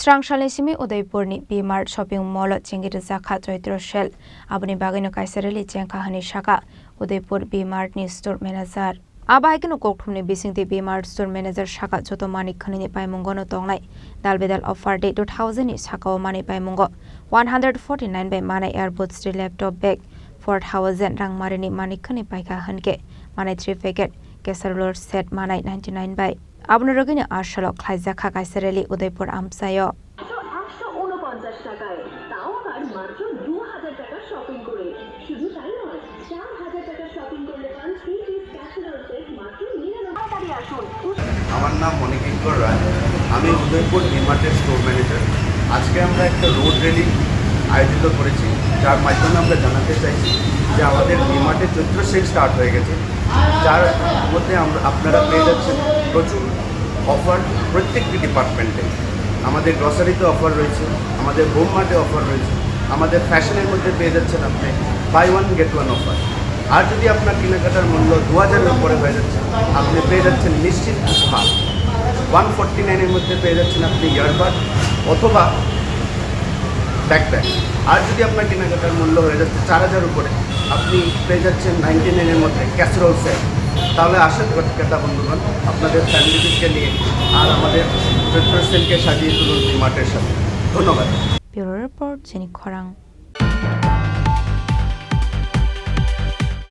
Srangshali simi Udaipurni B-Mart shopping mall chingir zakha joitro shell abuni bagino kaisareli chengka hani shaka Udaipur B-Mart ni store manager abaikino kokthumni bisingti B-Mart store manager shaka joto manik khani paimungono tongnai dalbedal offer day 2000 ni shaka mani paimungo 149 by mana airbuds laptop bag 4000 rang marini manik khani paika hanke manai 3 packet casserole set manai 99 by Abnurogini Arshalo Klaizaka Kaisareli Udaipur Amsayo. 149 টাকায় তাও আবার মাত্র 2000 টাকা shopping করে শুধু তাই নয় 4000 টাকা শপিং করলে পান 3 পিস ক্যাসেরোল সেট মাত্র 99 টাকায় আসুন আমার নাম মনিকেশ্বর রায় আমি উদয়পুর ডিমার্টের স্টোর ম্যানেজার আজকে আমরা একটা রোড র্যালি আয়োজিত করেছি যার মাধ্যমে আমরা জানাতে চাইছি যে আমাদের ডিমার্টের চৈত্র সেল স্টার্ট হয়ে গেছে যার মধ্যে আপনারা পেয়ে যাচ্ছেন প্রচুর অফার প্রত্যেকটি ডিপার্টমেন্টে আমাদের গ্রসারিতে অফার রয়েছে আমাদের হোম মার্টে অফার রয়েছে আমাদের ফ্যাশনের মধ্যে পেয়ে যাচ্ছেন আপনি buy one get one offer আর যদি আপনার কেনাকাটার মূল্য 2000-এর উপরে হয়ে যাচ্ছে আপনি পেয়ে যাচ্ছেন নিশ্চিত উপহার 149-এর মধ্যে পেয়ে যাচ্ছেন আপনি ইয়ারবাড অথবা ব্যাকপ্যাক আর যদি আপনার কেনাকাটার মূল্য হয়ে যাচ্ছে 4000 উপরে আপনি পেয়ে যাচ্ছেন 99-এর মধ্যে ক্যাসেরোল সেট তাহলে আসেন ক্রেতা বন্ধুগণ আপনাদের ফ্যামিলিকে নিয়ে আর আমাদের চৈত্র সেলকে সাজিয়ে তুলুন ডিমার্টের সাথে ধন্যবাদ ব্যুরো রিপোর্ট জেনি খরাং